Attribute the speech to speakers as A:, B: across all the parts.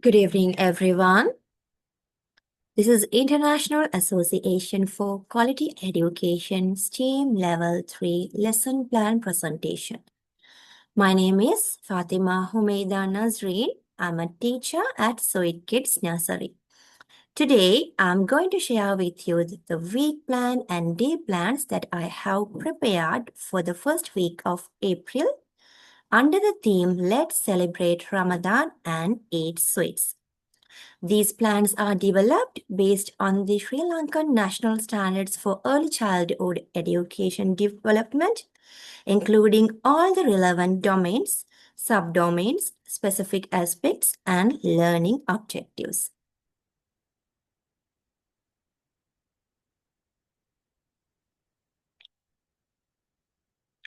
A: Good evening, everyone. This is International Association for Quality Education STEAM Level 3 Lesson Plan presentation. My name is Fatima Humeida Nazreen. I'm a teacher at Sweet Kids Nursery. Today, I'm going to share with you the week plan and day plans that I have prepared for the first week of April under the theme Let's Celebrate Ramadan and Eat Sweets. These plans are developed based on the Sri Lankan National Standards for Early Childhood Education Development, including all the relevant domains, subdomains, specific aspects, and learning objectives.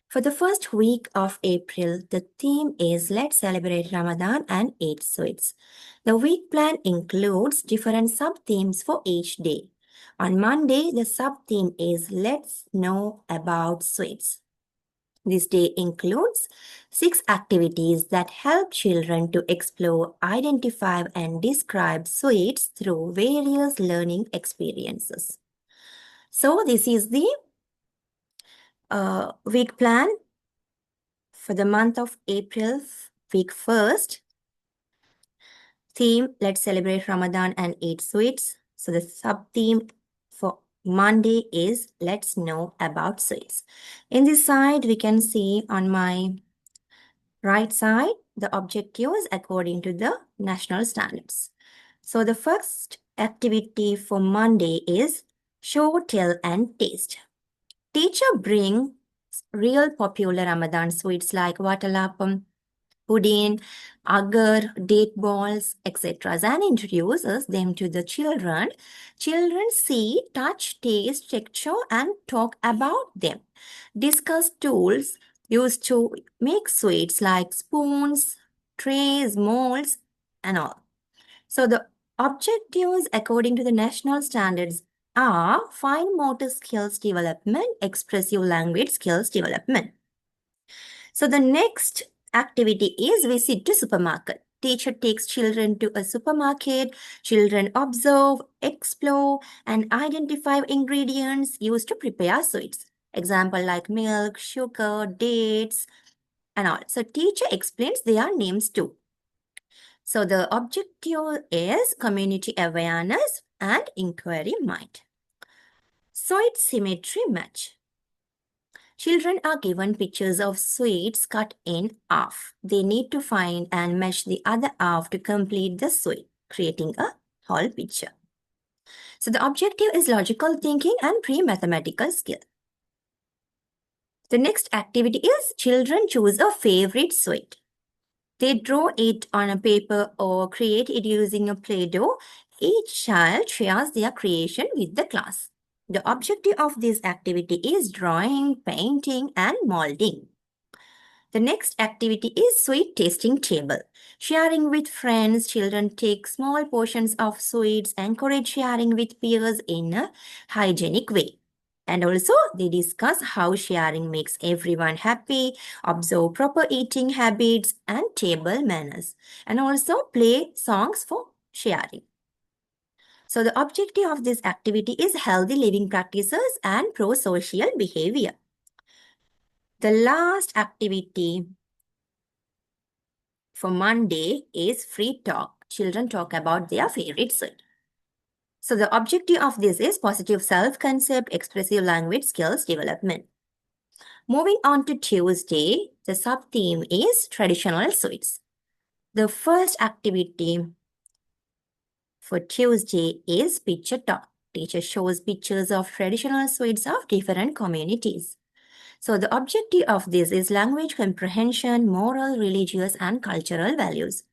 A: For the first week of April, the theme is Let's Celebrate Ramadan and Eat Sweets. The week plan includes different sub-themes for each day. On Monday, the sub-theme is Let's Know About Sweets. This day includes 6 activities that help children to explore, identify, and describe sweets through various learning experiences. So this is the week plan for the month of April, week 1st. Theme, let's celebrate Ramadan and eat sweets. So the sub-theme for Monday is let's know about sweets. In this side, we can see on my right side, the objectives according to the national standards. So the first activity for Monday is show, tell, and taste. Teacher brings real popular Ramadan sweets like watalapam, pudding, agar, date balls, etc. and introduces them to the children. Children see, touch, taste, texture, and talk about them. Discuss tools used to make sweets like spoons, trays, molds, and all. So the objectives according to the national standards are fine motor skills development, expressive language skills development. So the next activity is visit to supermarket. Teacher takes children to a supermarket. Children observe, explore, and identify ingredients used to prepare sweets. Example like milk, sugar, dates, and all. So teacher explains their names too. So the objective is community awareness and inquiry mind. Sweet symmetry match. Children are given pictures of sweets cut in half. They need to find and match the other half to complete the sweet, creating a whole picture. So the objective is logical thinking and pre-mathematical skill. The next activity is children choose a favorite sweet. They draw it on a paper or create it using a Play-Doh. Each child shares their creation with the class. The objective of this activity is drawing, painting, and molding. The next activity is sweet tasting table. Sharing with friends, children take small portions of sweets, encourage sharing with peers in a hygienic way. And also, they discuss how sharing makes everyone happy, observe proper eating habits and table manners, and also play songs for sharing. So the objective of this activity is healthy living practices and pro-social behavior. The last activity for Monday is free talk. Children talk about their favorite sweet. So the objective of this is positive self-concept, expressive language skills development. Moving on to Tuesday, the sub-theme is traditional sweets. The first activity for Tuesday is picture talk. Teacher shows pictures of traditional sweets of different communities. So the objective of this is language comprehension, moral, religious, and cultural values.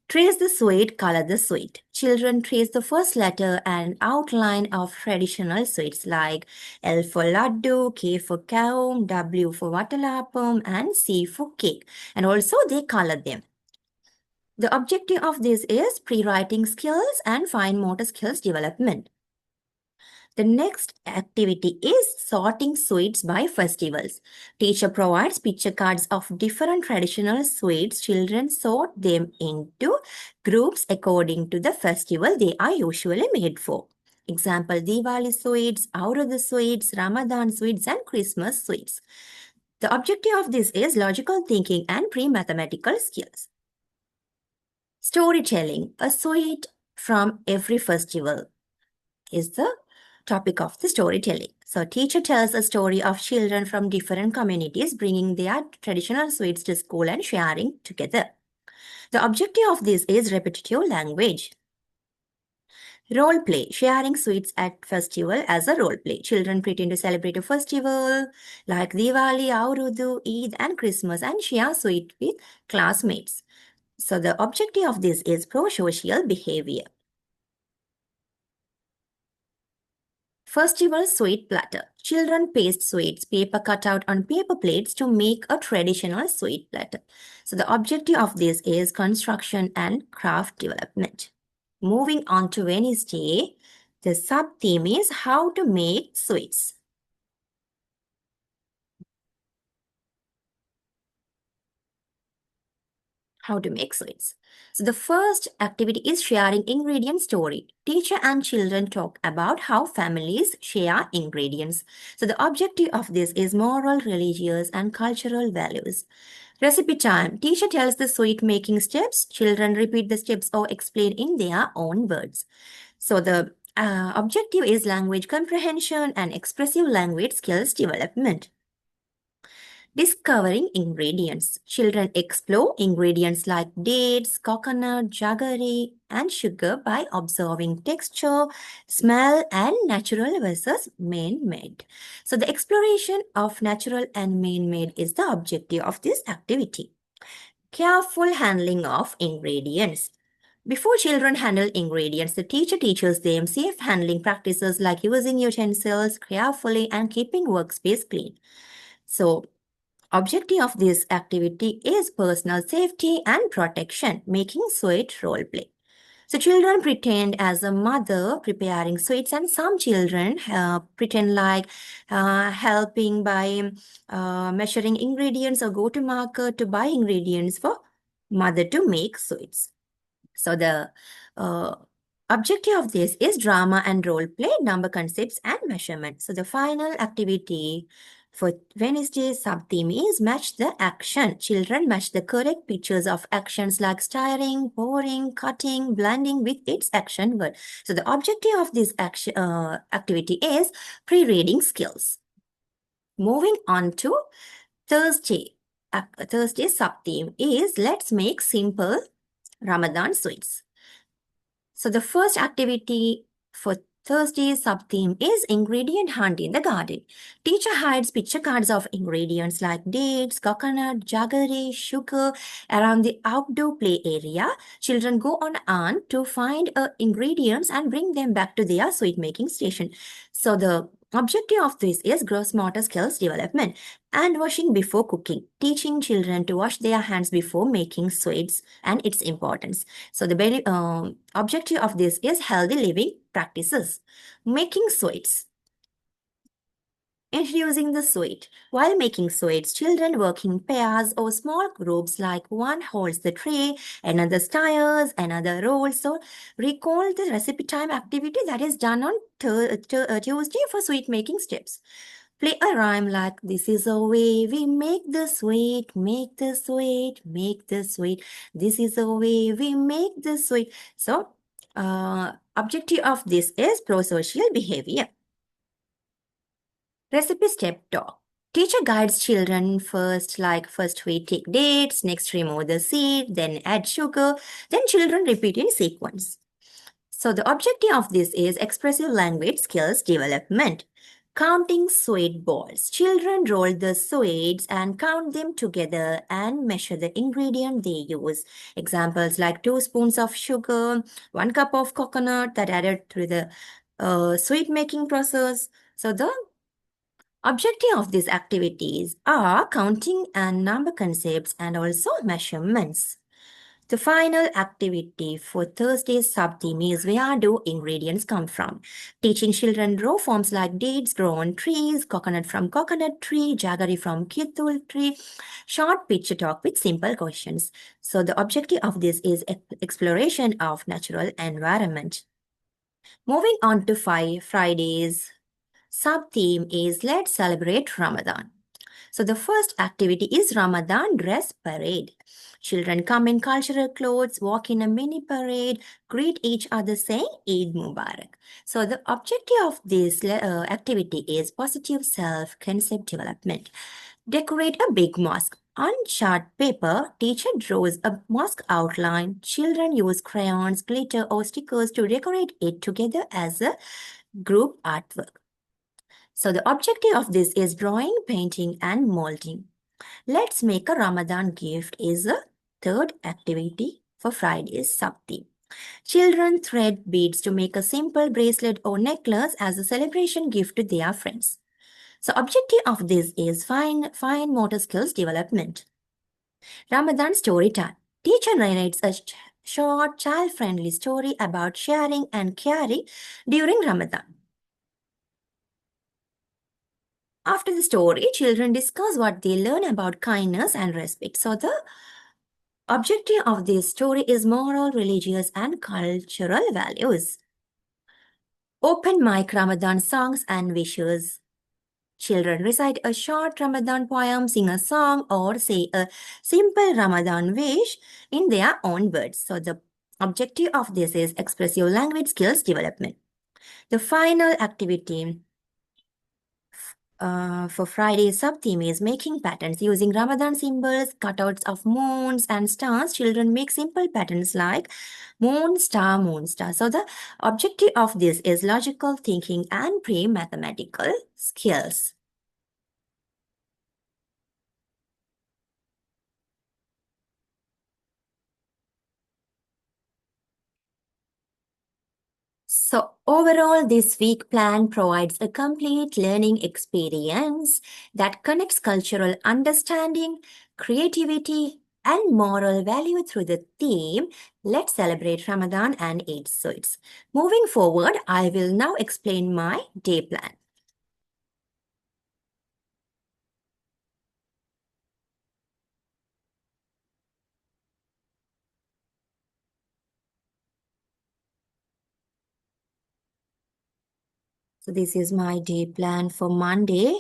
A: Trace the sweet, color the sweet. Children trace the first letter and outline of traditional sweets like L for laddu, K for cow, W for watalapam, and C for cake. And also they color them. The objective of this is pre-writing skills and fine motor skills development. The next activity is sorting sweets by festivals. Teacher provides picture cards of different traditional sweets. Children sort them into groups according to the festival they are usually made for. Example, Diwali sweets, Aurud sweets, Ramadan sweets, and Christmas sweets. The objective of this is logical thinking and pre-mathematical skills. Storytelling, a sweet from every festival, is the topic of the storytelling. So teacher tells a story of children from different communities bringing their traditional sweets to school and sharing together. The objective of this is repetitive language. Role play, sharing sweets at festival as a role play. Children pretend to celebrate a festival like Diwali, Aurudu, Eid and Christmas and share sweet with classmates. So the objective of this is pro-social behavior. Festival sweet platter. Children paste sweets, paper cut out on paper plates to make a traditional sweet platter. So the objective of this is construction and craft development. Moving on to Wednesday, the sub-theme is how to make sweets. How to make sweets. So the first activity is sharing ingredient story. Teacher and children talk about how families share ingredients. So the objective of this is moral, religious, and cultural values. Recipe time. Teacher tells the sweet making steps. Children repeat the steps or explain in their own words. So the objective is language comprehension and expressive language skills development. Discovering ingredients. Children explore ingredients like dates, coconut, jaggery, and sugar by observing texture, smell, and natural versus man-made. So the exploration of natural and man-made is the objective of this activity. Careful handling of ingredients. Before children handle ingredients, the teacher teaches them safe handling practices like using utensils carefully and keeping workspace clean. So objective of this activity is personal safety and protection, making sweet role play. So children pretend as a mother preparing sweets, and some children pretend like helping by measuring ingredients or go to market to buy ingredients for mother to make sweets. So the uh, objective of this is drama and role play, number concepts and measurement. So the final activity for Wednesday sub-theme is match the action. Children match the correct pictures of actions like stirring, pouring, cutting, blending with its action word. So the objective of this action, activity is pre-reading skills. Moving on to Thursday. Thursday sub-theme is let's make simple Ramadan sweets. So the first activity for Thursday's sub-theme is ingredient hunt in the garden. Teacher hides picture cards of ingredients like dates, coconut, jaggery, sugar around the outdoor play area. Children go on hunt to find ingredients and bring them back to their sweet making station. So the objective of this is gross motor skills development. And washing before cooking, teaching children to wash their hands before making sweets and its importance. So the objective of this is healthy living practices. Making sweets. Introducing the sweet. While making sweets, children work in pairs or small groups like one holds the tray, another stirs, another rolls. So recall the recipe time activity that is done on Tuesday for sweet making steps. Play a rhyme like this is a way we make the sweet, make the sweet, make the sweet. This is a way we make the sweet. So, objective of this is pro-social behavior. Recipe step talk. Teacher guides children first we take dates, next remove the seed, then add sugar, then children repeat in sequence. So the objective of this is expressive language skills development. Counting sweet balls. Children roll the sweets and count them together and measure the ingredient they use. Examples like 2 spoons of sugar, 1 cup of coconut that added through the sweet making process. So the objective of these activities are counting and number concepts and also measurements. The final activity for Thursday's sub-theme is where do ingredients come from? Teaching children raw forms like dates grow on trees, coconut from coconut tree, jaggery from kithul tree, short picture talk with simple questions. So the objective of this is exploration of natural environment. Moving on to Friday's sub-theme is let's celebrate Ramadan. So the first activity is Ramadan dress parade. Children come in cultural clothes, walk in a mini parade, greet each other saying Eid Mubarak. So the objective of this activity is positive self-concept development. Decorate a big mosque. On chart paper, teacher draws a mosque outline. Children use crayons, glitter or stickers to decorate it together as a group artwork. So the objective of this is drawing, painting and molding. Let's make a Ramadan gift is a third activity for Friday's sub-theme. Children thread beads to make a simple bracelet or necklace as a celebration gift to their friends. So objective of this is fine motor skills development. Ramadan story time. Teacher narrates a short child-friendly story about sharing and caring during Ramadan. After the story, children discuss what they learn about kindness and respect. So the objective of this story is moral, religious, and cultural values. Open mic Ramadan songs and wishes. Children recite a short Ramadan poem, sing a song, or say a simple Ramadan wish in their own words. So the objective of this is expressive language skills development. The final activity for Friday's sub-theme is making patterns using Ramadan symbols, cutouts of moons and stars. Children make simple patterns like moon, star, moon, star. So the objective of this is logical thinking and pre-mathematical skills. So overall, this week plan provides a complete learning experience that connects cultural understanding, creativity, and moral value through the theme, let's celebrate Ramadan and eat sweets. Moving forward, I will now explain my day plan. So this is my day plan for Monday.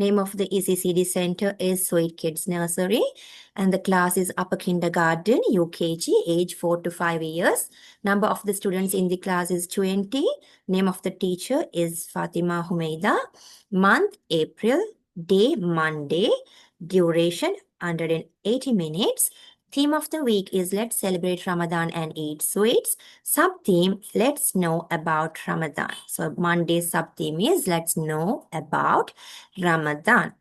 A: Name of the ECCD center is Sweet Kids Nursery and the class is upper kindergarten, UKG, age 4 to 5 years. Number of the students in the class is 20. Name of the teacher is Fatima Humeida. Month, April. Day, Monday. Duration, 180 minutes. Theme of the week is let's celebrate Ramadan and eat sweets. Sub-theme, let's know about Ramadan. So Monday's sub-theme is let's know about Ramadan.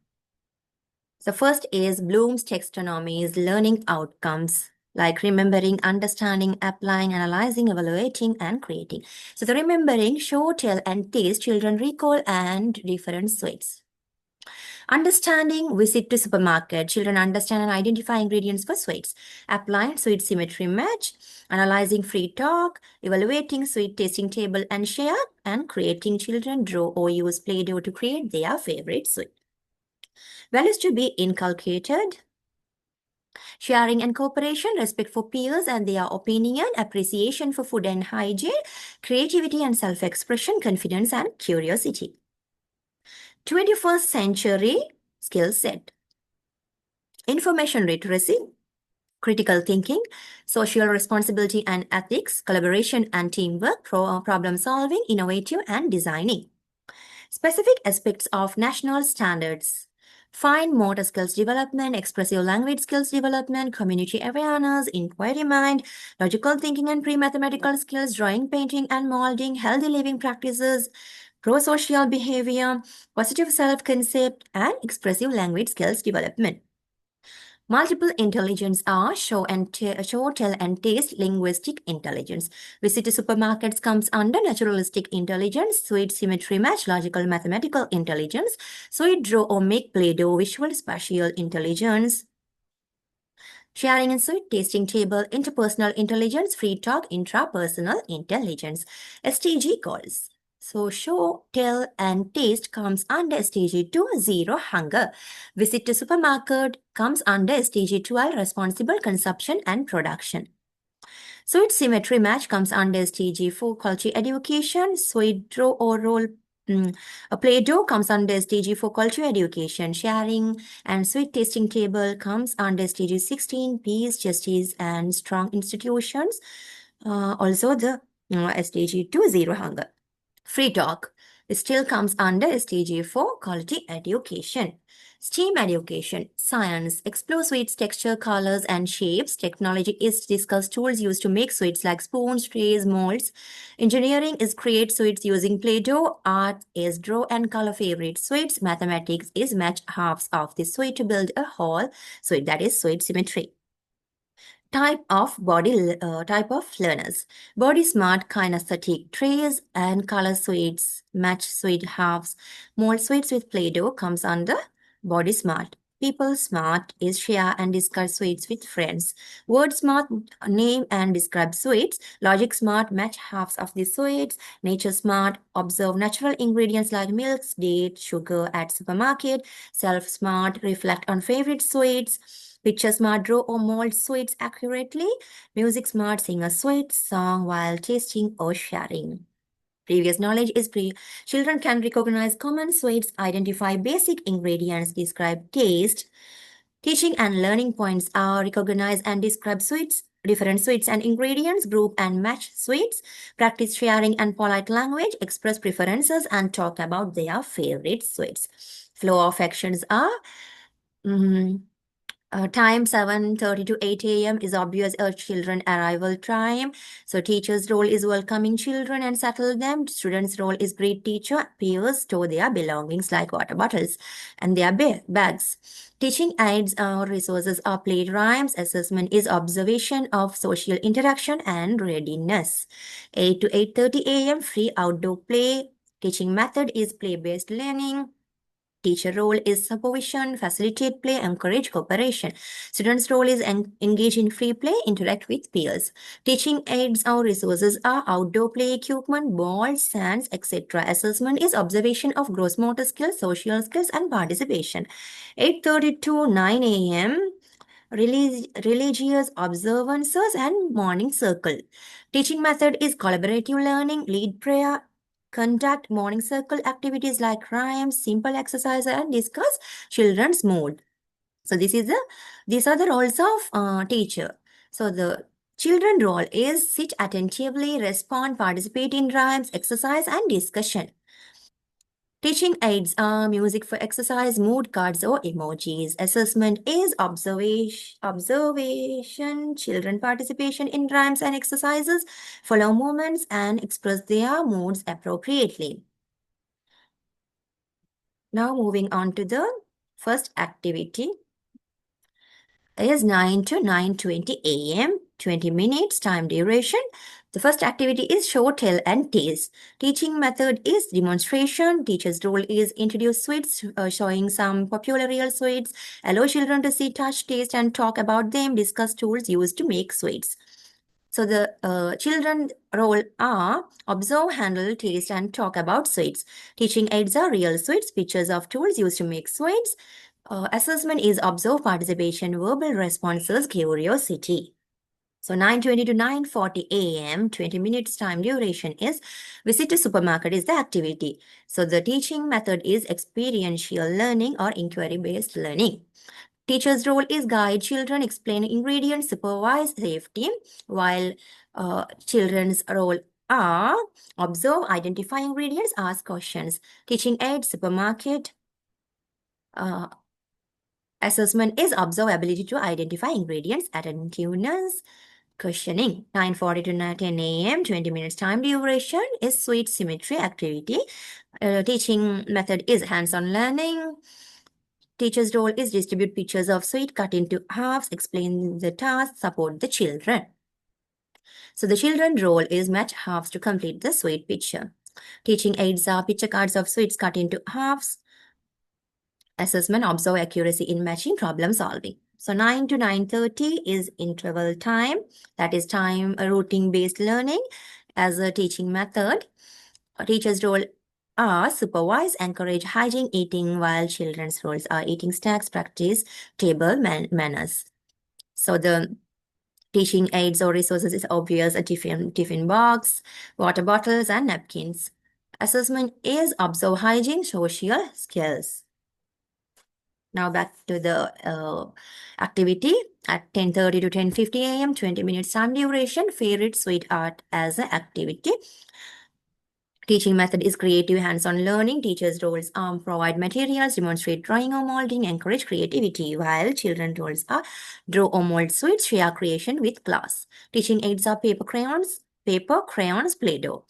A: So first is Bloom's taxonomy's learning outcomes, like remembering, understanding, applying, analyzing, evaluating, and creating. So the remembering, show, tell, and taste, children recall and different sweets. Understanding, visit to supermarket. Children understand and identify ingredients for sweets. Applying sweet symmetry match. Analyzing free talk. Evaluating sweet tasting table and share. And creating, children draw or use Play-Doh to create their favorite sweet. Values to be inculcated. Sharing and cooperation, respect for peers and their opinion, appreciation for food and hygiene, creativity and self-expression, confidence and curiosity. 21st century skill set. Information literacy, critical thinking, social responsibility and ethics, collaboration and teamwork, problem solving, innovative and designing. Specific aspects of national standards. Fine motor skills development, expressive language skills development, community awareness, inquiry mind, logical thinking and pre-mathematical skills, drawing, painting and molding, healthy living practices, pro-social behavior, positive self-concept, and expressive language skills development. Multiple intelligence are show, tell, and taste linguistic intelligence. Visit to supermarkets comes under naturalistic intelligence, sweet symmetry match, logical mathematical intelligence, sweet draw or make Play-Doh, visual spatial intelligence. Sharing and sweet tasting table, interpersonal intelligence, free talk, intrapersonal intelligence. STG goals. So show, tell, and taste comes under STG 2, zero hunger. Visit to supermarket comes under STG 12, responsible consumption and production. Sweet symmetry match comes under STG 4, culture education. Sweet draw or roll a play doh comes under STG 4, culture education. Sharing and sweet tasting table comes under STG 16, peace, justice, and strong institutions. Also the STG 2, zero hunger. Free talk still comes under STG 4, quality education. STEAM education, science, explore sweets, texture, colors, and shapes. Technology is discuss tools used to make sweets like spoons, trays, molds. Engineering is create sweets using Play-Doh. Art is draw and color favorite sweets. Mathematics is match halves of the sweet to build a whole. So that is sweet symmetry. Type of learners. Body smart, kinesthetic, trays and color sweets, match sweet halves. Mold sweets with Play-Doh comes under body smart. People smart is share and discuss sweets with friends. Word smart, name and describe sweets. Logic smart, match halves of the sweets. Nature smart, observe natural ingredients like milks, date, sugar at supermarket. Self smart, reflect on favorite sweets. Picture smart, draw or mold sweets accurately. Music smart, sing a sweet song while tasting or sharing. Previous knowledge is children can recognize common sweets, identify basic ingredients, describe taste. Teaching and learning points are recognize and describe sweets, different sweets and ingredients, group and match sweets, practice sharing and polite language, express preferences and talk about their favorite sweets. Flow of actions are time 7:30 to 8 a.m. is obvious a children arrival time. So teacher's role is welcoming children and settle them. Students' role is greet teacher, peers, store their belongings like water bottles and their bags. Teaching aids or resources are played rhymes. Assessment is observation of social interaction and readiness. 8 to 8:30 a.m. free outdoor play. Teaching method is play-based learning. Teacher role is supervision, facilitate play, encourage cooperation. Students' role is engage in free play, interact with peers. Teaching aids or resources are outdoor play equipment, balls, sands, etc. Assessment is observation of gross motor skills, social skills, and participation. 8:30 to 9 a.m. Religious observances and morning circle. Teaching method is collaborative learning, lead prayer, conduct morning circle activities like rhymes, simple exercise, and discuss children's mood. So these are the roles of teacher. So the children role is sit attentively, respond, participate in rhymes, exercise, and discussion. Teaching aids are music for exercise, mood cards, or emojis. Assessment is observation, children participation in rhymes and exercises, follow movements, and express their moods appropriately. Now moving on to the first activity is 9 to 9:20 a.m., 20 minutes time duration. The first activity is show, tell, and taste. Teaching method is demonstration. Teacher's role is introduce sweets, showing some popular real sweets, allow children to see, touch, taste, and talk about them, discuss tools used to make sweets. So the children role are observe, handle, taste, and talk about sweets. Teaching aids are real sweets, pictures of tools used to make sweets. Assessment is observe, participation, verbal responses, curiosity. So 9:20 to 9:40 a.m., 20 minutes time duration is visit to supermarket is the activity. So the teaching method is experiential learning or inquiry-based learning. Teacher's role is guide children, explain ingredients, supervise safety, while children's role are observe, identify ingredients, ask questions. Teaching aid, supermarket, assessment is observe ability to identify ingredients, attentiveness, questioning. 9:40 to 10 a.m., 20 minutes time duration is sweet symmetry activity. Teaching method is hands-on learning. Teacher's role is distribute pictures of sweet, cut into halves, explain the task, support the children. So the children's role is match halves to complete the sweet picture. Teaching aids are picture cards of sweets cut into halves. Assessment observe accuracy in matching problem solving. So 9 to 9:30 is interval time. That is time routine-based learning as a teaching method. A teacher's role are supervise, encourage hygiene eating, while children's roles are eating snacks, practice table manners. So the teaching aids or resources is obvious: a tiffin box, water bottles, and napkins. Assessment is observe hygiene, social skills. Now back to the activity at 10:30 to 10:50 a.m., 20 minutes time duration, favorite sweet art as an activity. Teaching method is creative hands-on learning. Teachers' roles are provide materials, demonstrate drawing or molding, encourage creativity, while children's roles are draw or mold sweets, share creation with class. Teaching aids are paper, crayons, Play-Doh.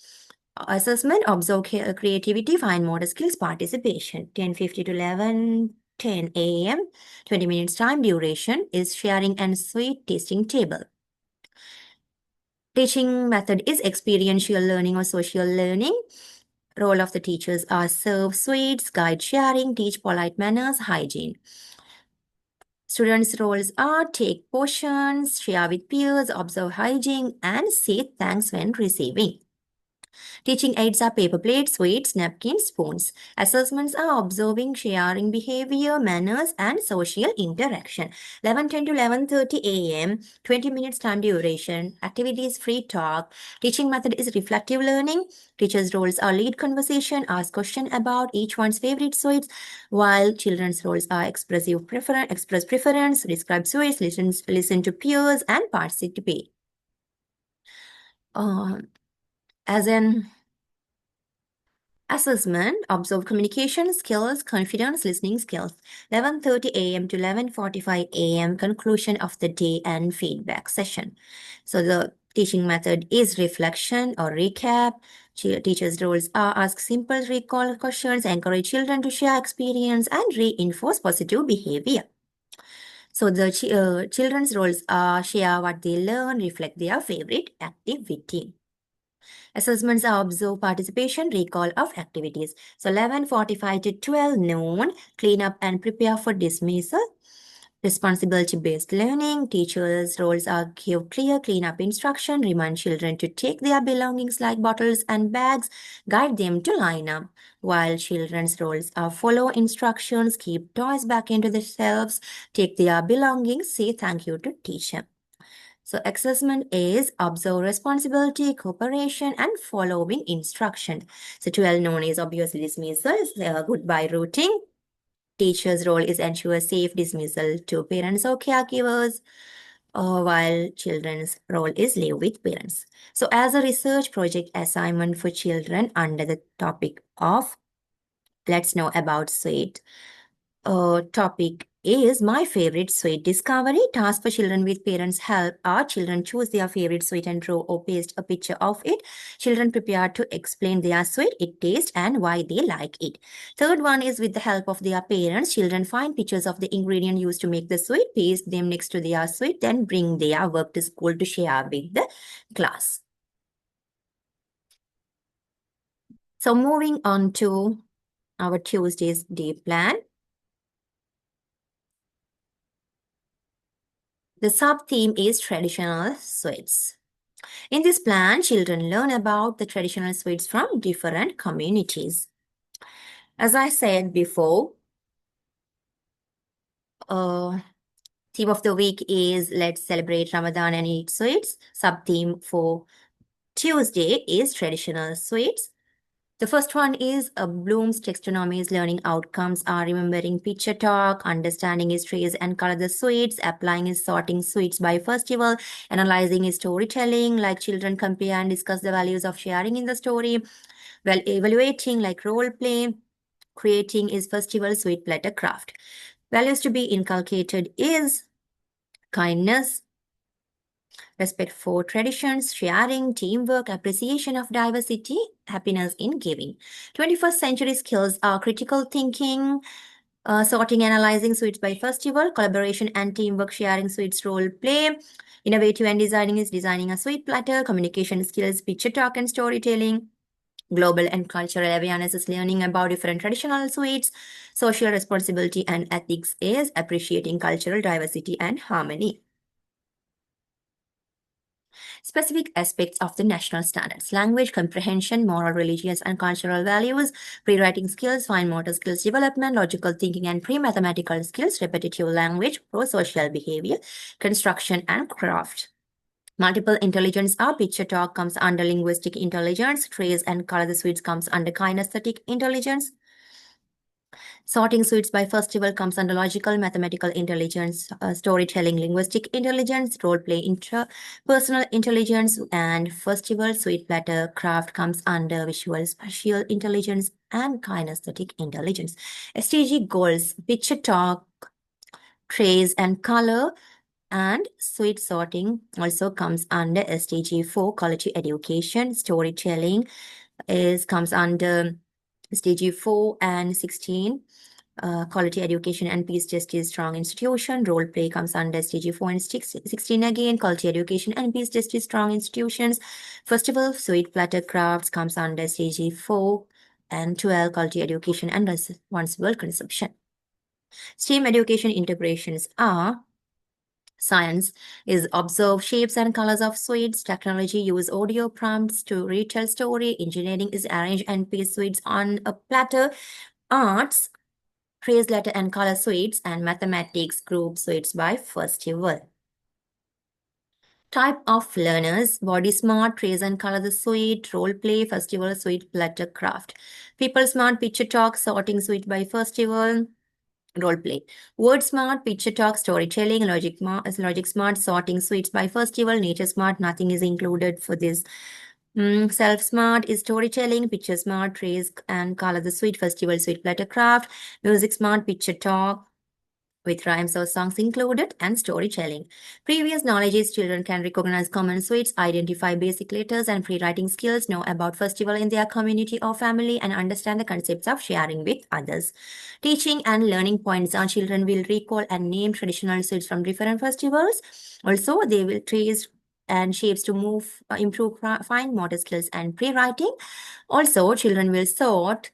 A: Assessment, observe creativity, fine motor skills, participation. 10:50 to 11:10 a.m., 20 minutes time duration is sharing and sweet tasting table. Teaching method is experiential learning or social learning. Role of the teachers are serve sweets, guide sharing, teach polite manners, hygiene. Students' roles are take portions, share with peers, observe hygiene, and say thanks when receiving. Teaching aids are paper plates, sweets, napkins, spoons. Assessments are observing, sharing behavior, manners, and social interaction. 11:10 to 11:30 a.m., 20 minutes time duration. Activities free talk. Teaching method is reflective learning. Teachers' roles are lead conversation, ask question about each one's favorite sweets, while children's roles are express preference, describe sweets, listen to peers, and participate. As an assessment, observe communication skills, confidence, listening skills. 11:30 a.m. to 11:45 a.m. conclusion of the day and feedback session. So the teaching method is reflection or recap. Teachers' roles are ask simple recall questions, encourage children to share experience, and reinforce positive behavior. So the children's roles are share what they learn, reflect their favorite activity. Assessments are observe participation, recall of activities. So 11:45 to 12 noon, clean up and prepare for dismissal. Responsibility-based learning. Teachers' roles are give clear cleanup instruction, remind children to take their belongings like bottles and bags, guide them to line up. While children's roles are follow instructions, keep toys back into the shelves, take their belongings, say thank you to teacher. So assessment is observe responsibility, cooperation, and following instruction. So 12 noon is obviously dismissal, goodbye routing. Teacher's role is ensure safe dismissal to parents or caregivers, while children's role is live with parents. So as a research project assignment for children under the topic of let's know about sweet. Topic is my favorite sweet discovery. Task for children with parents help our children choose their favorite sweet and draw or paste a picture of it. Children prepare to explain their sweet, its taste, and why they like it. Third one is with the help of their parents. Children find pictures of the ingredient used to make the sweet, paste them next to their sweet, then bring their work to school to share with the class. So moving on to our Tuesday's day plan. The sub-theme is traditional sweets. In this plan, children learn about the traditional sweets from different communities. As I said before, theme of the week is let's celebrate Ramadan and eat sweets. Sub-theme for Tuesday is traditional sweets. The first one is Bloom's taxonomy's learning outcomes are remembering picture talk, understanding histories and color the sweets, applying is sorting sweets by festival, analyzing is storytelling, like children compare and discuss the values of sharing in the story, well, evaluating like role play, creating is festival sweet platter craft. Values to be inculcated is kindness, respect for traditions, sharing, teamwork, appreciation of diversity, happiness in giving. 21st century skills are critical thinking, sorting, analyzing sweets by festival, collaboration and teamwork, sharing sweets role play. Innovative and designing is designing a sweet platter, communication skills, picture talk and storytelling. Global and cultural awareness is learning about different traditional sweets. Social responsibility and ethics is appreciating cultural diversity and harmony. Specific aspects of the national standards: language comprehension, moral, religious, and cultural values, pre-writing skills, fine motor skills development, logical thinking and pre-mathematical skills, repetitive language, pro-social behavior, construction, and craft. Multiple intelligence are picture talk comes under linguistic intelligence, trace and color the suites comes under kinesthetic intelligence. Sorting suites by festival comes under logical, mathematical intelligence, storytelling, linguistic intelligence, role play, interpersonal intelligence, and festival suite platter craft comes under visual, spatial intelligence, and kinesthetic intelligence. STG goals: picture talk, trace, and color. And suite sorting also comes under STG 4, quality education. Storytelling comes under STG 4 and 16. Quality education and peace, justice, strong institution. Role play comes under STG 4 and 16 again. Quality education and peace, justice, strong institutions. Festival suite platter crafts comes under STG 4 and 12. Quality education and responsible consumption. STEAM education integrations are: science is observe shapes and colors of sweets. Technology use audio prompts to retell story. Engineering is arrange and paste sweets on a platter. Arts trace letter and color sweets, and mathematics group sweets by festival. Type of learners: body smart, trace and color the sweet, role play, festival, sweet, platter, craft. People smart, picture talk, sorting sweet by festival, role play. Word smart, picture talk, storytelling. Logic smart, sorting sweets by festival. Nature smart, nothing is included for this. Self smart is storytelling. Picture smart, trace and color the sweet, festival, sweet, platter, craft. Music smart, picture talk with rhymes or songs included, and storytelling. Previous knowledge is: children can recognize common sweets, identify basic letters and pre-writing skills, know about festival in their community or family, and understand the concepts of sharing with others. Teaching and learning points are: children will recall and name traditional sweets from different festivals. Also, they will trace and shapes to improve fine motor skills and pre-writing. Also, children will sort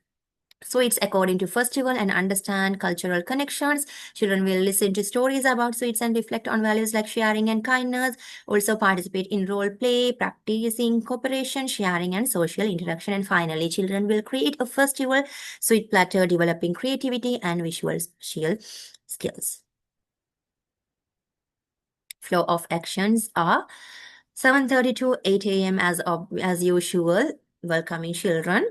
A: sweets according to festival and understand cultural connections. Children will listen to stories about sweets and reflect on values like sharing and kindness. Also participate in role play, practicing cooperation, sharing, and social interaction. And finally, children will create a festival sweet platter, developing creativity and visual spatial skills. Flow of actions are: 7:30 to 8 a.m. as usual, welcoming children.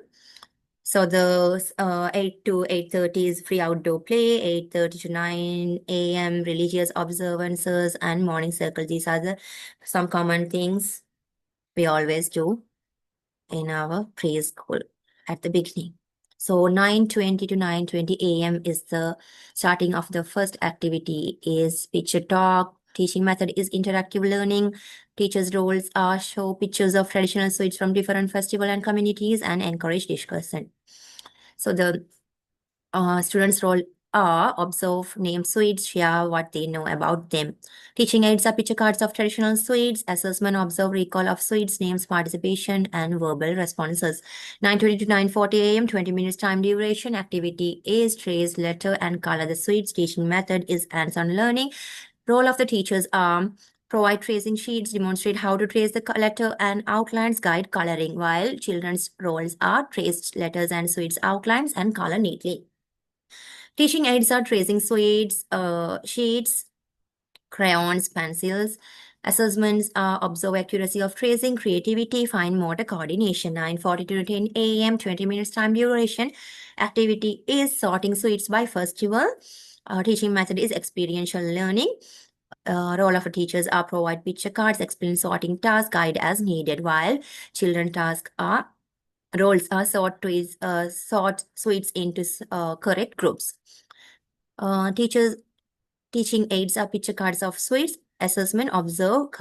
A: So the 8 to 8:30 is free outdoor play, 8:30 to 9 a.m. religious observances, and morning circle. These are some common things we always do in our preschool at the beginning. So 9:20 to 9:20 a.m. is the starting of the first activity is picture talk. Teaching method is interactive learning. Teachers' roles are show pictures of traditional sweets from different festival and communities and encourage discussion. So the students' role are observe, name sweets, share what they know about them. Teaching aids are picture cards of traditional sweets, assessment, observe, recall of sweets, names, participation, and verbal responses. 9:20 to 9:40 a.m., 20 minutes time duration. Activity is trace, letter, and color the sweets. Teaching method is hands-on learning. Role of the teachers are provide tracing sheets, demonstrate how to trace the letter and outlines, guide coloring, while children's roles are traced letters and sweets outlines and color neatly. Teaching aids are tracing sweets, sheets, crayons, pencils. Assessments are observe accuracy of tracing, creativity, fine motor coordination. 9:40 to 10 a.m., 20 minutes time duration. Activity is sorting sweets by festival. Teaching method is experiential learning. Role of teachers are provide picture cards, explain sorting tasks, guide as needed, while children tasks are roles are sort sweets into correct groups. Teachers teaching aids are picture cards of sweets, assessment, observe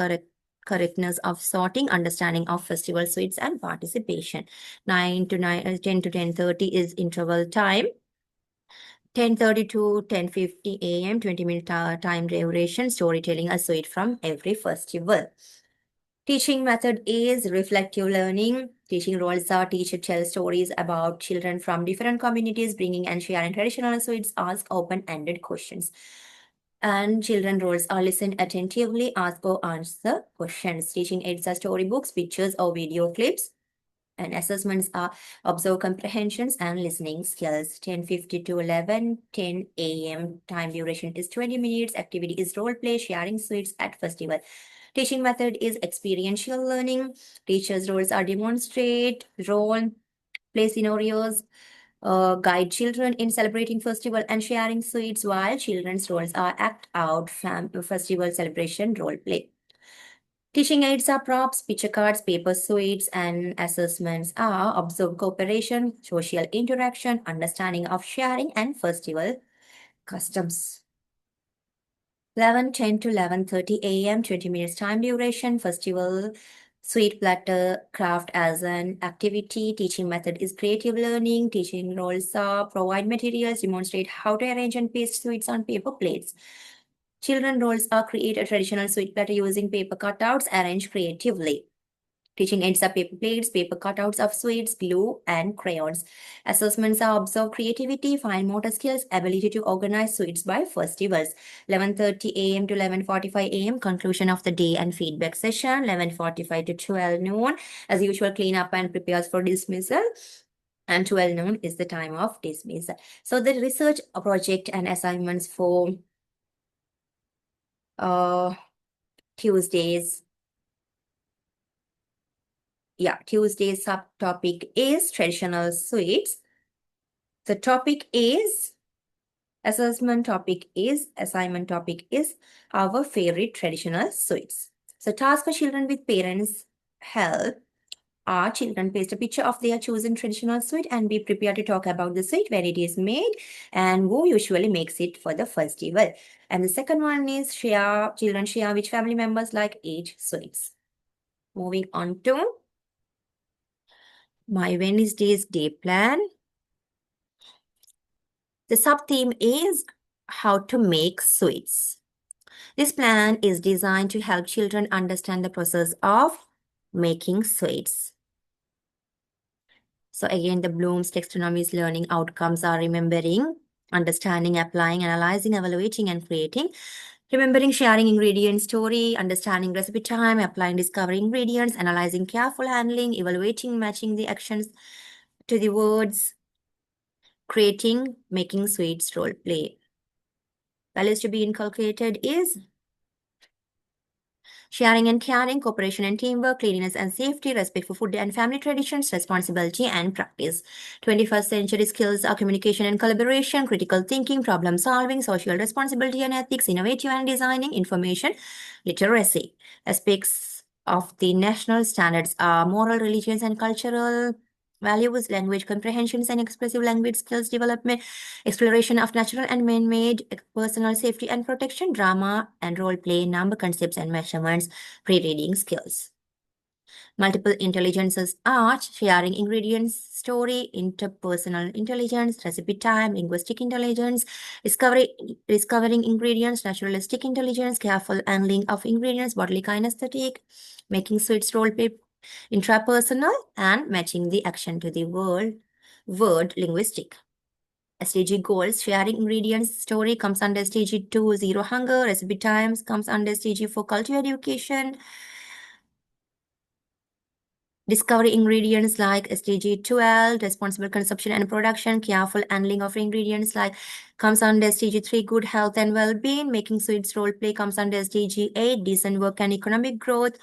A: correctness of sorting, understanding of festival sweets, and participation. 10 to 10:30 is interval time. 10:30 to 10:50 a.m., 20-minute time duration, storytelling a sweet from every festival. Teaching method is reflective learning. Teaching roles are teacher tell stories about children from different communities, bringing and sharing traditional sweets, ask open-ended questions. And children roles are listen attentively, ask or answer questions. Teaching aids are storybooks, pictures, or video clips. And assessments are observe comprehensions and listening skills. 10:50 to 11:10 a.m. Time duration is 20 minutes. Activity is role play, sharing sweets at festival. Teaching method is experiential learning. Teachers' roles are demonstrate, role, play scenarios, guide children in celebrating festival and sharing sweets, while children's roles are act out festival celebration role play. Teaching aids are props, picture cards, paper sweets, and assessments are observe cooperation, social interaction, understanding of sharing, and festival customs. 11:10 to 11:30 a.m., 20 minutes time duration, festival sweet platter craft as an activity. Teaching method is creative learning. Teaching roles are provide materials, demonstrate how to arrange and paste sweets on paper plates. Children roles are create a traditional sweet platter using paper cutouts, arrange creatively. Teaching aids are paper plates, paper cutouts of sweets, glue, and crayons. Assessments are observe creativity, fine motor skills, ability to organize sweets by festivals. 11:30 a.m. to 11:45 a.m. conclusion of the day and feedback session. 11:45 to 12 noon. As usual, clean up and prepares for dismissal. And 12 noon is the time of dismissal. So the research project and assignments for uh, Tuesdays. Yeah, Tuesday's subtopic is traditional sweets. The topic is assignment topic is our favorite traditional sweets. So task for children with parents help. Our children paste a picture of their chosen traditional sweet and be prepared to talk about the sweet, where it is made, and who usually makes it for the festival. And the second one is children share which family members like each sweets. Moving on to my Wednesday's day plan. The sub-theme is how to make sweets. This plan is designed to help children understand the process of making sweets. So again, the Bloom's taxonomy's learning outcomes are remembering, understanding, applying, analyzing, evaluating, and creating. Remembering, sharing ingredient story, understanding recipe time, applying, discovering ingredients, analyzing, careful handling, evaluating, matching the actions to the words, creating, making sweets role play. Values to be inculcated is sharing and caring, cooperation and teamwork, cleanliness and safety, respect for food and family traditions, responsibility and practice. 21st century skills are communication and collaboration, critical thinking, problem solving, social responsibility and ethics, innovative and designing, information literacy. Aspects of the national standards are moral, religious, and cultural values, language comprehensions and expressive language skills development, exploration of natural and man-made, personal safety and protection, drama and role play, number concepts and measurements, pre-reading skills. Multiple intelligences are sharing ingredients, story, interpersonal intelligence, recipe time, linguistic intelligence, discovering ingredients, naturalistic intelligence, careful handling of ingredients, bodily kinesthetic, making sweets role play, intrapersonal, and matching the action to the word linguistic. SDG goals, sharing ingredients story comes under SDG 2, zero hunger, recipe times comes under SDG 4, culture education. Discovery ingredients like SDG 12, responsible consumption and production, careful handling of ingredients like comes under SDG 3, good health and well-being, making sweets role play comes under SDG 8, decent work and economic growth,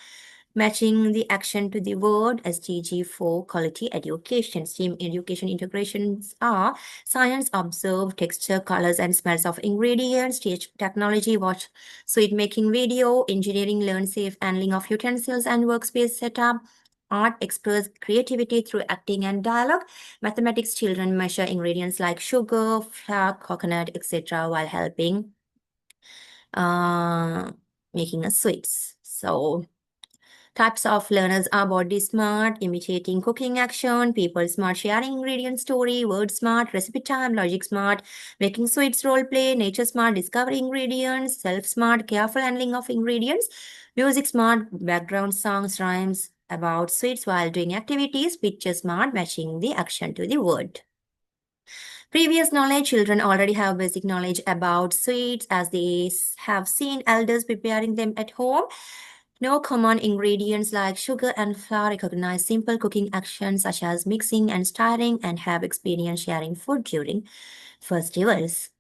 A: matching the action to the word SDG 4, quality education. STEAM education integrations are science, observe texture, colors, and smells of ingredients, teach technology, watch sweet making video, engineering, learn safe handling of utensils and workspace setup, art, express creativity through acting and dialogue, mathematics, children measure ingredients like sugar, flour, coconut, etc. while helping making a sweets. So Types of learners are body smart, imitating cooking action, people smart, sharing ingredient story, word smart, recipe time, logic smart, making sweets role play, nature smart, discovering ingredients, self smart, careful handling of ingredients, music smart, background songs, rhymes about sweets while doing activities, picture smart, matching the action to the word. Previous knowledge, children already have basic knowledge about sweets as they have seen elders preparing them at home. No common ingredients like sugar and flour, recognize simple cooking actions such as mixing and stirring, and have experience sharing food during festivals.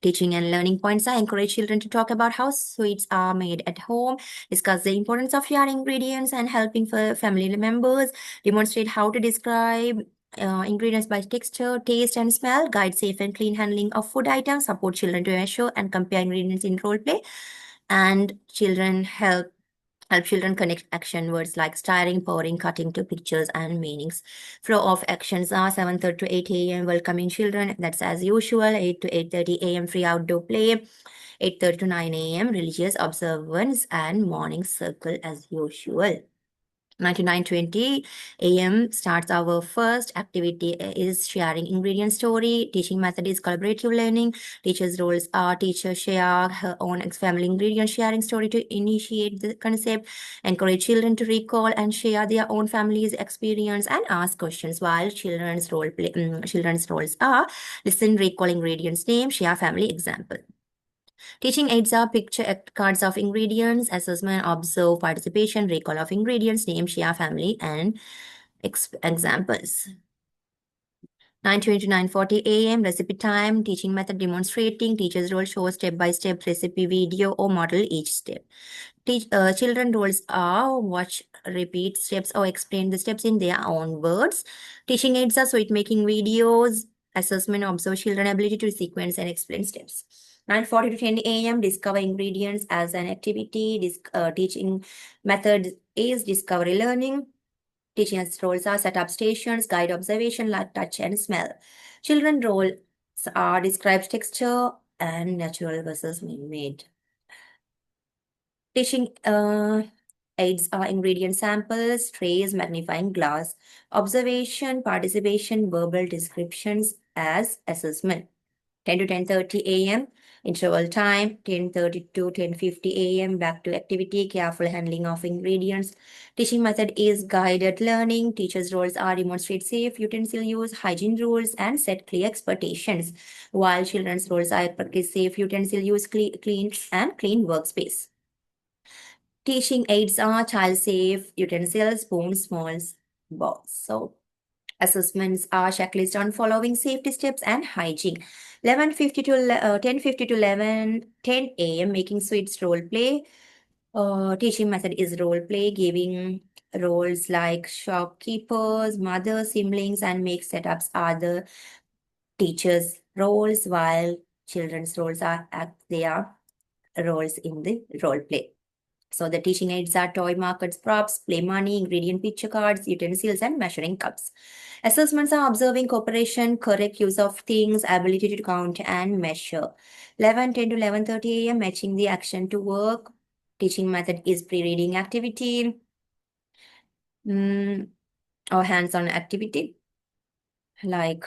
A: Teaching and learning points, I encourage children to talk about how sweets are made at home, discuss the importance of sharing ingredients and helping for family members, demonstrate how to describe ingredients by texture, taste, and smell, guide safe and clean handling of food items, support children to measure and compare ingredients in role play, and children help children connect action words like stirring, pouring, cutting to pictures and meanings. Flow of actions are 7:30 to 8 a.m. welcoming children. That's as usual. 8 to 8:30 a.m. free outdoor play. 8:30 to 9 a.m. religious observance and morning circle as usual. 99:20 a.m. starts our first activity is sharing ingredient story. Teaching method is collaborative learning. Teacher's roles are teacher share her own family ingredient sharing story to initiate the concept, encourage children to recall and share their own family's experience and ask questions, while children's roles are listen, recall ingredients name, share family example. Teaching aids are picture cards of ingredients, assessment, observe, participation, recall of ingredients, name, share, family, and examples. 9:20 to 9:40 a.m. recipe time, teaching method demonstrating, teacher's role shows step-by-step recipe video or model each step. Children roles are watch, repeat steps or explain the steps in their own words. Teaching aids are sweet making videos, assessment, observe children ability to sequence and explain steps. 9:40 to 10 a.m. discover ingredients as an activity. Teaching method is discovery learning. Teaching roles are set up stations, guide observation, like touch and smell. Children roles are describe texture and natural versus man-made. Teaching aids are ingredient samples, trays, magnifying glass, observation, participation, verbal descriptions as assessment. 10 to 10:30 a.m. interval time, 10:30 to 10:50 a.m. back to activity, careful handling of ingredients. Teaching method is guided learning. Teachers' roles are demonstrate safe utensil use, hygiene rules, and set clear expectations, while children's roles are practice safe utensil use, clean and clean workspace. Teaching aids are child safe utensils, spoons, smalls, balls. So assessments are checklist on following safety steps and hygiene. 11:50 to 10:50 to 11:10 a.m. making sweets role play. Teaching method is role play, giving roles like shopkeepers, mothers, siblings, and make setups are the teachers' roles, while children's roles are their roles in the role play. So the teaching aids are toy markets, props, play money, ingredient picture cards, utensils, and measuring cups. Assessments are observing cooperation, correct use of things, ability to count and measure. 11:10 to 11:30 a.m. matching the action to work. Teaching method is pre-reading activity or hands-on activity like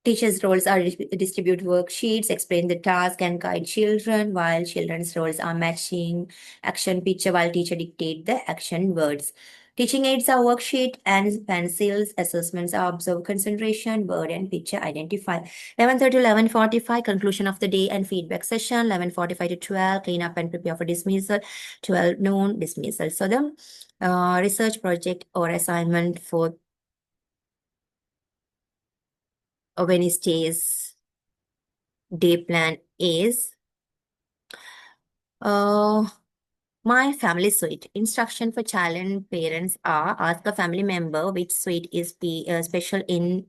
A: teachers' roles are distribute worksheets, explain the task, and guide children, while children's roles are matching action picture while teacher dictate the action words. Teaching aids are worksheet and pencils. Assessments are observe concentration, word and picture identify. 11:30 to 11:45, conclusion of the day and feedback session. 11:45 to 12, clean up and prepare for dismissal. 12 noon, dismissal. So the research project or assignment for Wednesday's day plan is uh, my family suite. Instruction for child and parents are ask a family member which suite is special in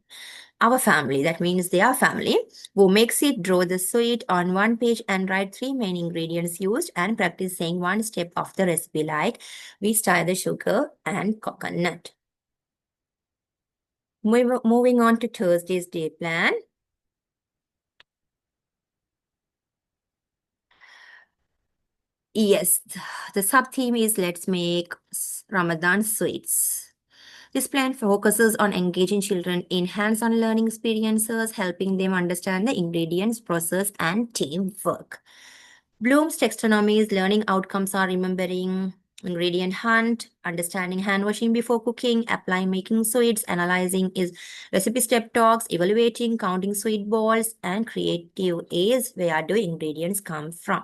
A: our family. That means their family. Who makes it, draw the suite on one page and write three main ingredients used and practice saying one step of the recipe like we stir the sugar and coconut. Moving on to Thursday's day plan. Yes, the sub-theme is Let's Make Ramadan Sweets. This plan focuses on engaging children in hands-on learning experiences, helping them understand the ingredients, process, and teamwork. Bloom's taxonomy's learning outcomes are remembering ingredient hunt, understanding hand washing before cooking, applying making sweets, analyzing is recipe step talks, evaluating, counting sweet balls, and creative is where do ingredients come from.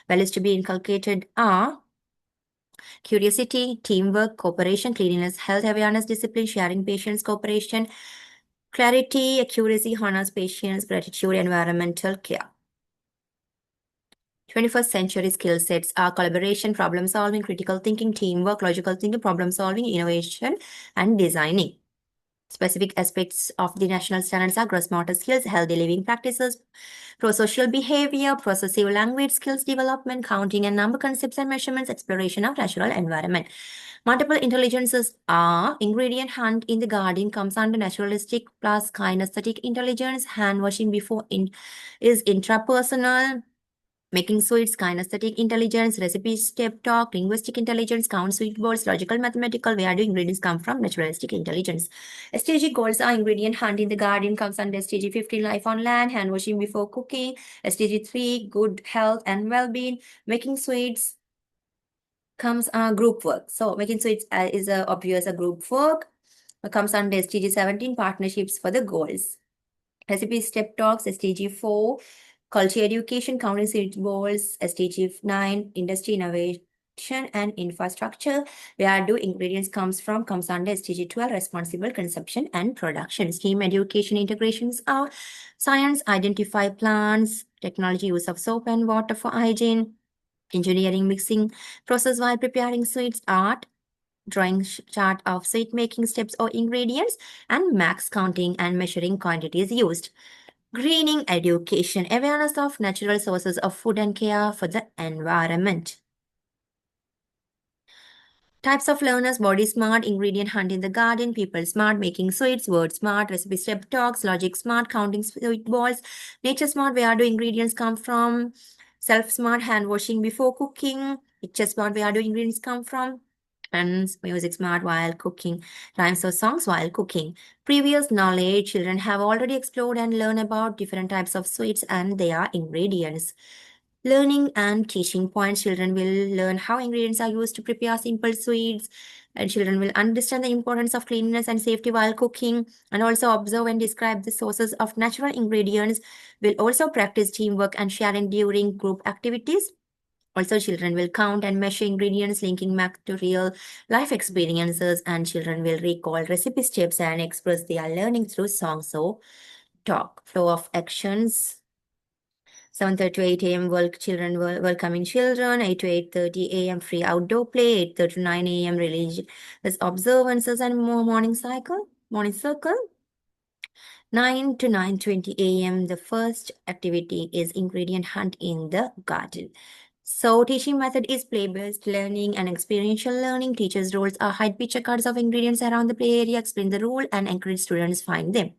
A: Values to be inculcated are curiosity, teamwork, cooperation, cleanliness, health awareness, discipline, sharing, patience, cooperation, clarity, accuracy, honors, patience, gratitude, environmental care. 21st century skill sets are collaboration, problem solving, critical thinking, teamwork, logical thinking, problem solving, innovation, and designing. Specific aspects of the national standards are gross motor skills, healthy living practices, pro-social behavior, processive language skills development, counting and number concepts and measurements, exploration of natural environment. Multiple intelligences are ingredient hunt in the garden comes under naturalistic plus kinesthetic intelligence, hand washing before is intrapersonal, making sweets, kinesthetic intelligence, recipe step talk, linguistic intelligence, count sweet balls, logical mathematical, where do ingredients come from, naturalistic intelligence. SDG goals are ingredient hunt in the garden comes under SDG 15, life on land, hand washing before cooking, SDG 3, good health and well-being, making sweets comes group work. So making sweets is obvious a group work. Comes under SDG 17, partnerships for the goals. Recipe step talks, SDG 4, culture education, counting seed balls, SDG 9, industry innovation and infrastructure, where do ingredients comes under SDG 12, responsible consumption and production. STEAM education integrations are science, identify plants, technology, use of soap and water for hygiene, engineering, mixing process while preparing sweets, art, drawing chart of sweet making steps or ingredients, and max counting and measuring quantities used. Greening education, awareness of natural sources of food and care for the environment. Types of learners, body smart, ingredient hunt in the garden, people smart, making sweets, word smart, recipe step talks, logic smart, counting sweet balls, nature smart, where do ingredients come from, self smart, hand washing before cooking, picture smart, where do ingredients come from, and music smart while cooking, rhymes or songs while cooking. Previous knowledge, children have already explored and learned about different types of sweets and their ingredients. Learning and teaching points, children will learn how ingredients are used to prepare simple sweets, and children will understand the importance of cleanliness and safety while cooking, and also observe and describe the sources of natural ingredients. Will also practice teamwork and sharing during group activities. Also, children will count and measure ingredients, linking back to real life experiences, and children will recall recipe steps and express their learning through songs or talk. Flow of actions. 7:30 to 8 a.m. Welcoming children, 8 to 8:30 a.m. free outdoor play, 8:30 to 9 a.m. religious observances and more morning circle. 9 to 9:20 a.m. The first activity is ingredient hunt in the garden. So teaching method is play-based learning and experiential learning. Teachers' roles are hide picture cards of ingredients around the play area, explain the rule, and encourage students find them.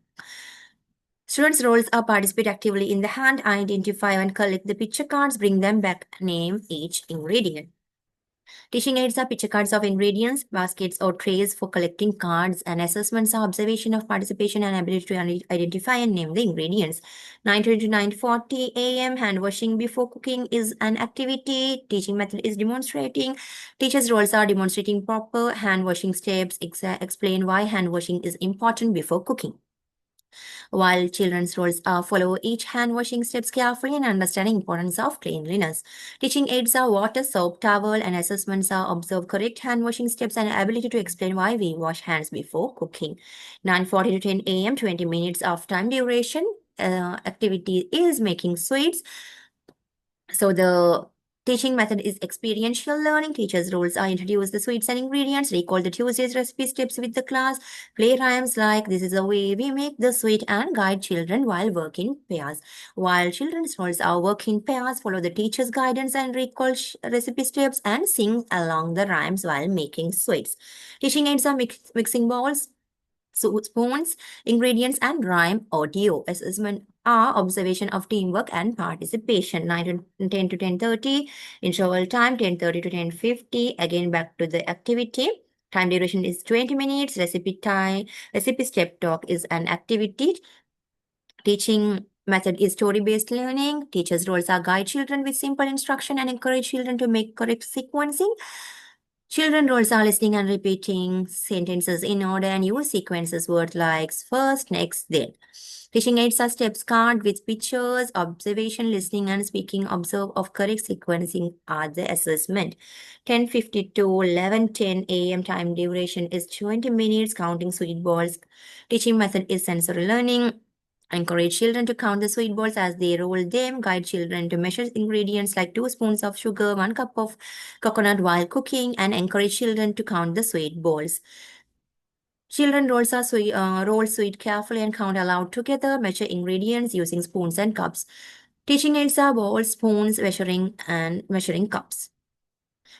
A: Students' roles are participate actively in the hand, identify and collect the picture cards, bring them back, name each ingredient. Teaching aids are picture cards of ingredients, baskets or trays for collecting cards, and assessments are observation of participation and ability to identify and name the ingredients. 9:20 to 9:40 a.m. hand washing before cooking is an activity. Teaching method is demonstrating. Teachers' roles are demonstrating proper hand washing steps, explain why hand washing is important before cooking. While children's roles are follow each hand washing steps carefully and understanding importance of cleanliness. Teaching aids are water, soap, towel, and assessments are observe correct hand washing steps and ability to explain why we wash hands before cooking. 9:40 to 10 a.m. 20 minutes of time duration. Activity is making sweets. So the teaching method is experiential learning. Teachers' roles are introduce the sweets and ingredients, recall the Tuesday's recipe steps with the class, play rhymes like this is the way we make the sweet, and guide children while working pairs. While children's roles are work in pairs, follow the teacher's guidance and recall recipe steps and sing along the rhymes while making sweets. Teaching aids are mixing bowls, spoons, ingredients, and rhyme audio. Assessment are observation of teamwork and participation. 9 to 10 to 10:30, interval time 10:30 to 10:50. Again, back to the activity. Time duration is 20 minutes. Recipe step talk is an activity. Teaching method is story-based learning. Teachers' roles are guide children with simple instruction and encourage children to make correct sequencing. Children roles are listening and repeating sentences in order and use sequences, word likes first, next, then. Teaching aids are steps card with pictures, observation, listening, and speaking. Observe of correct sequencing are the assessment. 10:50 to 11:10 a.m. time duration is 20 minutes. Counting sweet balls. Teaching method is sensory learning. Encourage children to count the sweet balls as they roll them. Guide children to measure ingredients like 2 spoons of sugar, 1 cup of coconut while cooking, and encourage children to count the sweet balls. Children roll sweet carefully and count aloud together. Measure ingredients using spoons and cups. Teaching aids are bowls, spoons, measuring cups.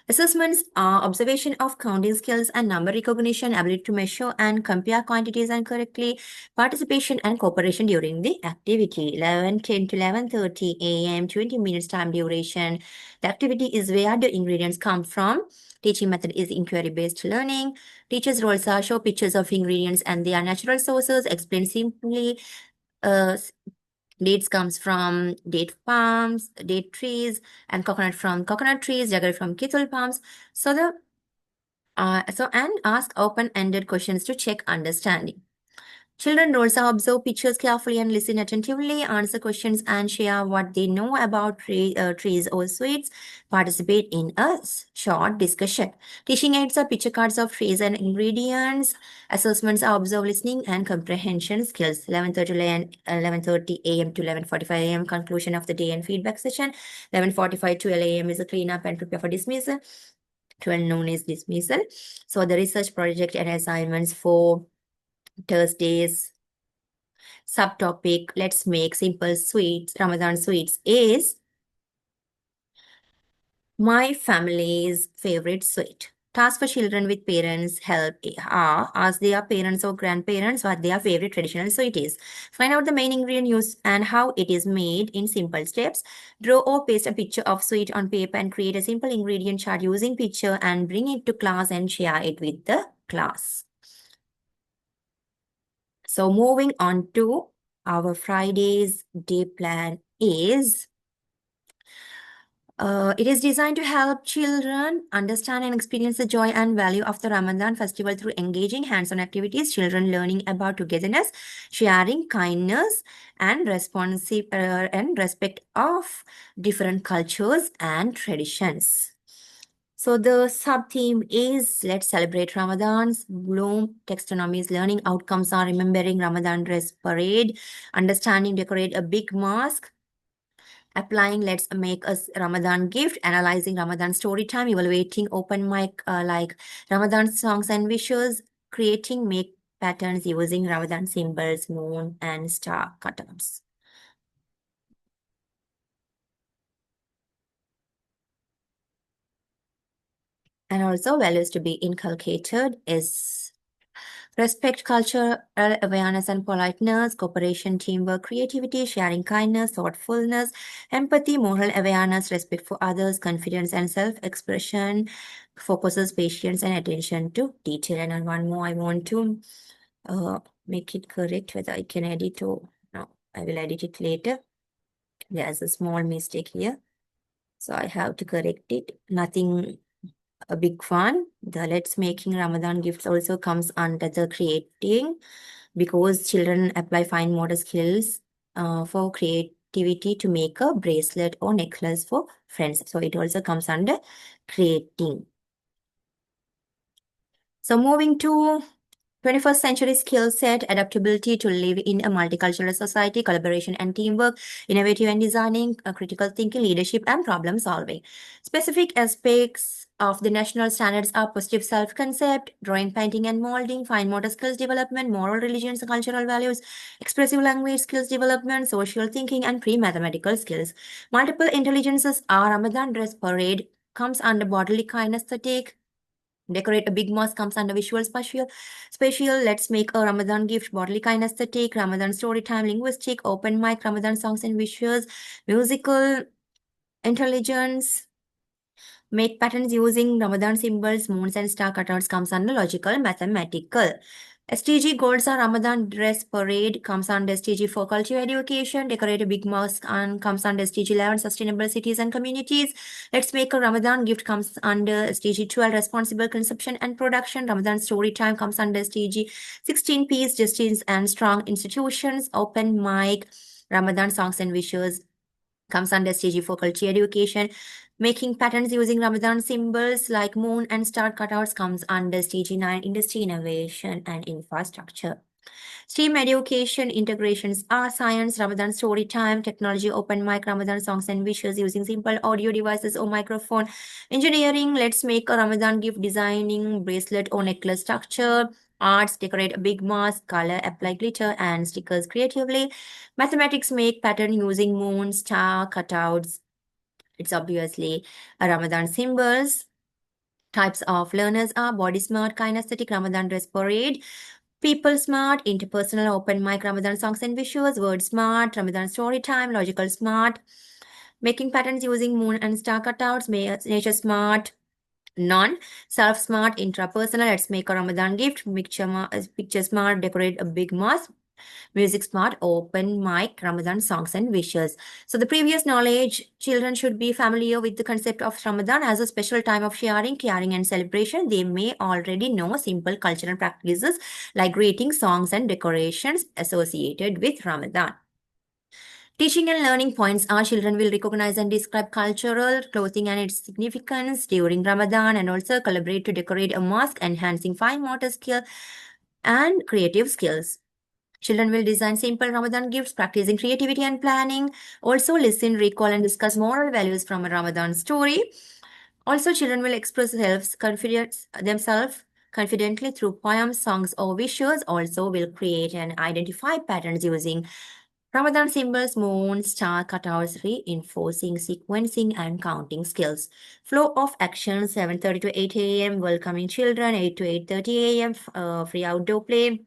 A: Assessments are observation of counting skills and number recognition, ability to measure and compare quantities and correctly, participation and cooperation during the activity. 11:10 to 11:30 a.m., 20 minutes time duration. The activity is where the ingredients come from. Teaching method is inquiry-based learning. Teachers' roles are show pictures of ingredients and their natural sources, explain simply. Dates comes from date palms, date trees, and coconut from coconut trees, jaggery from kithul palms. And ask open-ended questions to check understanding. Children also observe pictures carefully and listen attentively, answer questions and share what they know about trees or sweets. Participate in a short discussion. Teaching aids are picture cards of trees and ingredients. Assessments are observe listening and comprehension skills. 11:30 a.m. to 11:45 a.m. conclusion of the day and feedback session. 11:45 to 12 a.m. is a cleanup and prepare for dismissal. 12 noon is dismissal. So the research project and assignments for Thursday's subtopic, let's make simple sweets, Ramadan sweets, is my family's favorite sweet. Task for children with parents help are ask their parents or grandparents what their favorite traditional sweet is. Find out the main ingredient used and how it is made in simple steps. Draw or paste a picture of sweet on paper and create a simple ingredient chart using picture and bring it to class and share it with the class. So moving on to our Friday's day plan is it is designed to help children understand and experience the joy and value of the Ramadan festival through engaging hands-on activities, children learning about togetherness, sharing, kindness, and responsive and respect of different cultures and traditions. So the sub-theme is Let's Celebrate Ramadan's Bloom Taxonomy's learning outcomes are remembering Ramadan dress parade, understanding decorate a big mosque, applying let's make a Ramadan gift, analyzing Ramadan story time, evaluating open mic like Ramadan songs and wishes, creating make patterns using Ramadan symbols, moon and star patterns. And also values to be inculcated is respect, cultural awareness and politeness, cooperation, teamwork, creativity, sharing kindness, thoughtfulness, empathy, moral awareness, respect for others, confidence and self-expression, focuses patience and attention to detail. And one more, I want to make it correct whether I can edit or no. I will edit it later. There's a small mistake here. So I have to correct it. Nothing a big one. The let's making Ramadan gifts also comes under the creating because children apply fine motor skills for creativity to make a bracelet or necklace for friends. So it also comes under creating. So moving to 21st century skill set, adaptability to live in a multicultural society, collaboration and teamwork, innovative and designing, critical thinking, leadership, and problem solving. Specific aspects of the national standards are positive self-concept, drawing, painting, and molding, fine motor skills development, moral religions and cultural values, expressive language skills development, social thinking, and pre-mathematical skills. Multiple intelligences are Ramadan dress parade, comes under bodily kindness aesthetic, Decorate a big mosque comes under visual spatial. Let's make a Ramadan gift, bodily kinesthetic, Ramadan story time, linguistic, open mic, Ramadan songs and visuals, musical, intelligence. Make patterns using Ramadan symbols, moons, and star cutouts comes under logical, mathematical. STG goals are Ramadan dress parade comes under STG for culture education. Decorate a big mosque and comes under STG 11 sustainable cities and communities. Let's make a Ramadan gift comes under STG 12 responsible consumption and production. Ramadan story time comes under STG 16 peace, justice, and strong institutions. Open mic, Ramadan songs and visuals comes under STG for culture education. Making patterns using Ramadan symbols like moon and star cutouts comes under STG 9 industry innovation and infrastructure. STEAM education integrations are science, Ramadan story time, technology, open mic, Ramadan songs and visuals using simple audio devices or microphone. Engineering, let's make a Ramadan gift designing bracelet or necklace structure. Arts, decorate a big mask, color, apply glitter and stickers creatively. Mathematics, make pattern using moon, star, cutouts. It's obviously a Ramadan symbols. Types of learners are body smart, kinesthetic, Ramadan dress parade. People smart, interpersonal, open mic, Ramadan songs and visuals, word smart, Ramadan story time, logical smart, making patterns using moon and star cutouts, nature smart, non self smart, intrapersonal. Let's make a Ramadan gift, picture smart, decorate a big mosque. Music Smart, open mic, Ramadan songs and wishes. So the previous knowledge, children should be familiar with the concept of Ramadan as a special time of sharing, caring and celebration. They may already know simple cultural practices like greetings, songs and decorations associated with Ramadan. Teaching and learning points are children will recognize and describe cultural clothing and its significance during Ramadan and also collaborate to decorate a mosque, enhancing fine motor skill and creative skills. Children will design simple Ramadan gifts, practicing creativity and planning. Also, listen, recall, and discuss moral values from a Ramadan story. Also, children will express themselves confidently through poems, songs, or visuals. Also, will create and identify patterns using Ramadan symbols, moon, star cutouts, reinforcing sequencing and counting skills. Flow of action 7:30 to 8 a.m. Welcoming children 8 to 8:30 a.m. Free outdoor play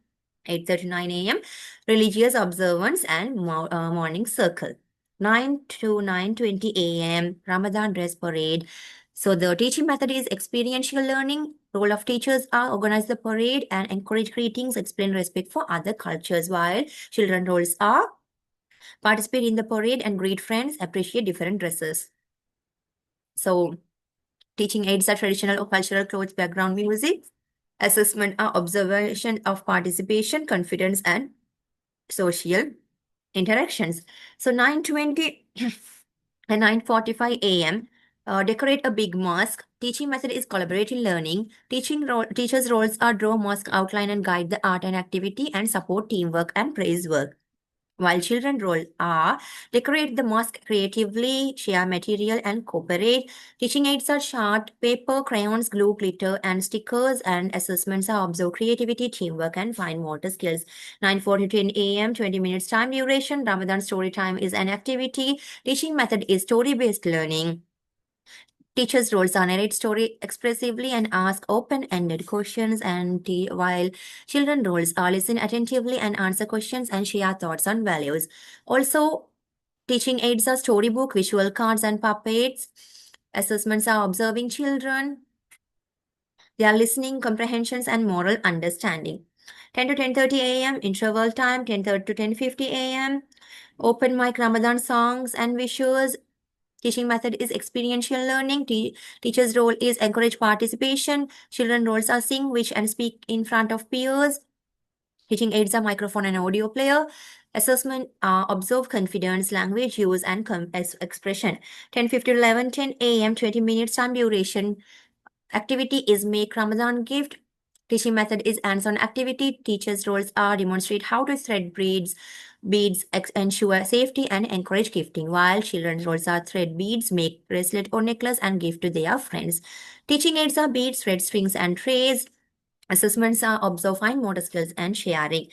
A: 8:30 to 9 a.m. Religious observance and morning circle 9 to 9:20 a.m. Ramadan dress parade. So the teaching method is experiential learning. Role of teachers are organize the parade and encourage greetings, explain respect for other cultures, while children roles are participate in the parade and greet friends, appreciate different dresses. So, teaching aids are traditional or cultural clothes, background music. Assessment are observation of participation, confidence, and social interactions. So, 9:20 and 9:45 a.m. Decorate a big mosque. Teaching method is collaborative learning. Teachers' roles are draw mosque outline and guide the art and activity and support teamwork and praise work. While children role are decorate the mosque creatively, share material and cooperate. Teaching aids are chart, paper, crayons, glue, glitter, and stickers, and assessments are observe creativity, teamwork, and fine motor skills. 9:40 to 10 a.m., 20 minutes time duration. Ramadan story time is an activity. Teaching method is story-based learning. Teachers' roles are narrate story expressively and ask open-ended questions, and while children roles are listen attentively and answer questions and share thoughts on values. Also, teaching aids are storybook, visual cards, and puppets. Assessments are observing children. They are listening, comprehensions, and moral understanding. 10 to 10:30 a.m. interval time, 10:30 to 10:50 a.m. Open mic Ramadan songs and visuals. Teaching method is experiential learning. Teacher's role is encourage participation. Children roles are sing, which and speak in front of peers. Teaching aids are microphone and audio player. Assessment are observe confidence, language use, and expression. 10:50 to 11:10 a.m. 20 minutes time duration. Activity is make Ramadan gift. Teaching method is hands-on activity. Teachers' roles are demonstrate how to thread beads, ensure safety, and encourage gifting. While children's roles are thread beads, make bracelet or necklace, and gift to their friends. Teaching aids are beads, thread strings, and trays. Assessments are observe fine motor skills and sharing.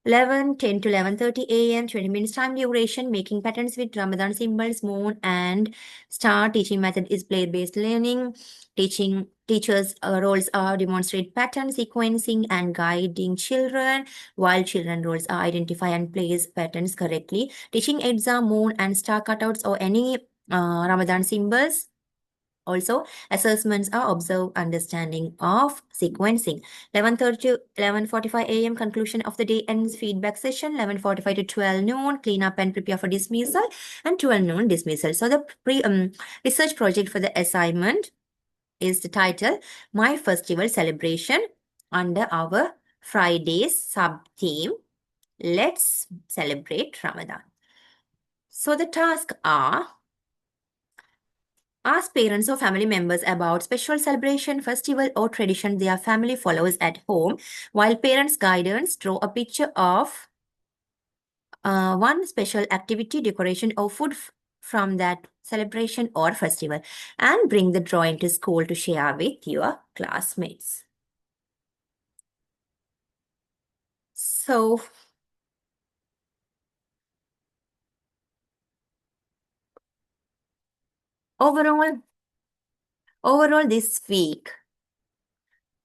A: 10 to 11:30 a.m., 20 minutes time duration, making patterns with Ramadan symbols, moon, and star. Teaching method is player-based learning. Teaching Teachers' roles are demonstrate pattern sequencing and guiding children, while children roles are identify and place patterns correctly. Teaching aids are moon and star cutouts or any Ramadan symbols. Also, assessments are observed understanding of sequencing. 11:30 to 11:45 a.m. conclusion of the day ends feedback session. 11:45 to 12 noon clean up and prepare for dismissal, and 12 noon dismissal. So the research project for the assignment is the title My Festival Celebration under our Fridays sub theme. Let's celebrate Ramadan. So the tasks are: ask parents or family members about special celebration, festival, or tradition their family follows at home. While parents' guidance, draw a picture of one special activity, decoration, or food from that celebration or festival, and bring the drawing to school to share with your classmates. So, overall this week,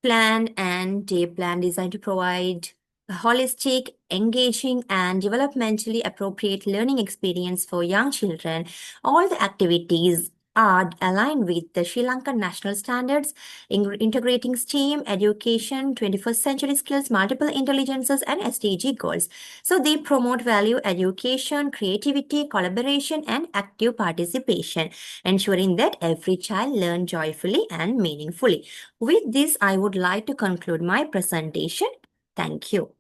A: plan and day plan designed to provide a holistic, engaging, and developmentally appropriate learning experience for young children. All the activities are aligned with the Sri Lankan national standards, integrating STEAM, education, 21st century skills, multiple intelligences, and SDG goals. So they promote value education, creativity, collaboration, and active participation, ensuring that every child learns joyfully and meaningfully. With this, I would like to conclude my presentation. Thank you.